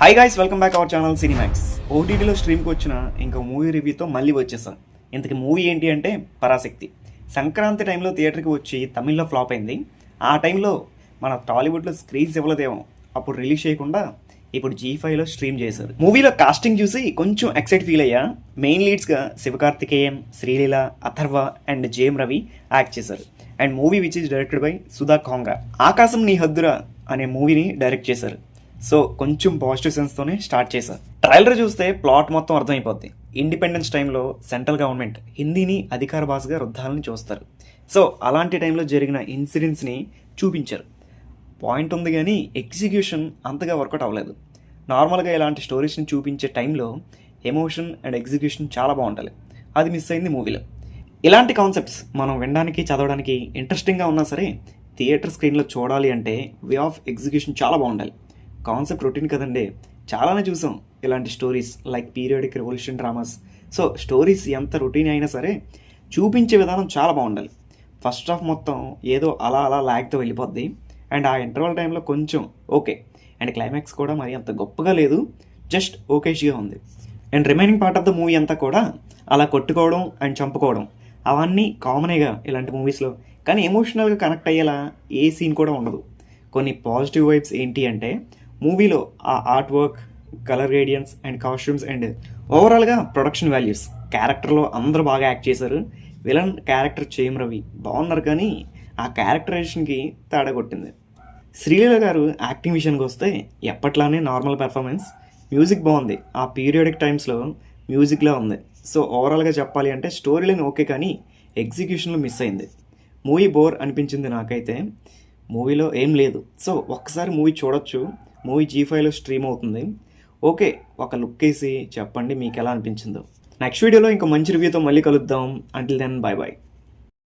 Hi guys, welcome back our channel Cinemax. ఓటీటీలో స్ట్రీమ్కి వచ్చిన ఇంకో మూవీ రివ్యూతో మళ్ళీ వచ్చేసాం. ఇంతకీ మూవీ ఏంటి అంటే పరాశక్తి. సంక్రాంతి టైంలో థియేటర్కి వచ్చి తమిళ్లో ఫ్లాప్ అయింది. ఆ టైంలో మన టాలీవుడ్లో స్క్రీన్స్ ఇవ్వలేదేమో, అప్పుడు రిలీజ్ చేయకుండా ఇప్పుడు G5లో స్ట్రీమ్ చేశారు. మూవీలో కాస్టింగ్ చూసి కొంచెం ఎక్సైట్ ఫీల్ అయ్యా. మెయిన్ లీడ్స్గా శివకార్తికేయన్, శ్రీలీల, అథర్వ అండ్ జేఎం రవి యాక్ట్ చేశారు. And movie which is directed by Sudha Kongara. Aakaasam Nee Haddura అనే మూవీని డైరెక్ట్ చేశారు. సో కొంచెం పాజిటివ్ సెన్స్తోనే స్టార్ట్ చేశారు. ట్రైలర్ చూస్తే ప్లాట్ మొత్తం అర్థమైపోద్ది. ఇండిపెండెన్స్ టైంలో సెంట్రల్ గవర్నమెంట్ హిందీని అధికార భాషగా రుద్దాలని చూస్తారు. సో అలాంటి టైంలో జరిగిన ఇన్సిడెంట్స్ని చూపించారు. పాయింట్ ఉంది కానీ ఎగ్జిక్యూషన్ అంతగా వర్కౌట్ అవ్వలేదు. నార్మల్గా ఇలాంటి స్టోరీస్ని చూపించే టైంలో ఎమోషన్ అండ్ ఎగ్జిక్యూషన్ చాలా బాగుంటుంది. అది మిస్ అయింది మూవీలో. ఇలాంటి కాన్సెప్ట్స్ మనం వినడానికి, చదవడానికి ఇంట్రెస్టింగ్గా ఉన్నా సరే థియేటర్ స్క్రీన్లో చూడాలి అంటే వే ఆఫ్ ఎగ్జిక్యూషన్ చాలా బాగుండాలి. కాన్సెప్ట్ రొటీన్ కదండి, చాలానే చూసాం ఇలాంటి stories like periodic revolution dramas. So stories ఎంత రొటీన్ అయినా సరే చూపించే విధానం చాలా బాగుండాలి. ఫస్ట్ హాఫ్ మొత్తం ఏదో అలా ల్యాగ్తో వెళ్ళిపోద్ది. అండ్ ఆ ఇంటర్వల్ టైంలో కొంచెం ఓకే. అండ్ క్లైమాక్స్ కూడా మరి అంత గొప్పగా లేదు, జస్ట్ ఓకేష్గా ఉంది. And remaining part of the movie అంతా కూడా అలా కొట్టుకోవడం అండ్ చంపుకోవడం అవన్నీ కామనేగా ఇలాంటి మూవీస్లో. కానీ ఎమోషనల్గా కనెక్ట్ అయ్యేలా ఏ సీన్ కూడా ఉండదు. కొన్ని పాజిటివ్ వైబ్స్ ఏంటి అంటే మూవీలో ఆ art work, colour గ్రేడియన్స్ and costumes and ఓవరాల్గా ప్రొడక్షన్ వాల్యూస్. క్యారెక్టర్లో అందరూ బాగా యాక్ట్ చేశారు. విలన్ క్యారెక్టర్ జేఎం రవి బాగున్నారు, కానీ ఆ క్యారెక్టరైజేషన్కి తేడా కొట్టింది. శ్రీలీల గారు యాక్టింగ్ విషయానికి వస్తే ఎప్పట్లానే నార్మల్ పెర్ఫార్మెన్స్. మ్యూజిక్ బాగుంది, ఆ పీరియాడిక్ టైమ్స్లో మ్యూజిక్లా ఉంది. సో ఓవరాల్గా చెప్పాలి అంటే స్టోరీ లైన్ ఓకే, కానీ ఎగ్జిక్యూషన్లో మిస్ అయింది. మూవీ బోర్ అనిపించింది నాకైతే. మూవీలో ఏం లేదు. సో ఒక్కసారి మూవీ చూడొచ్చు. మూవీ G5లో స్ట్రీమ్ అవుతుంది. ఓకే, ఒక లుక్ వేసి చెప్పండి మీకు ఎలా అనిపించిందో. నెక్స్ట్ వీడియోలో ఇంకో మంచి రివ్యూతో మళ్ళీ కలుద్దాం. Until then, bye bye.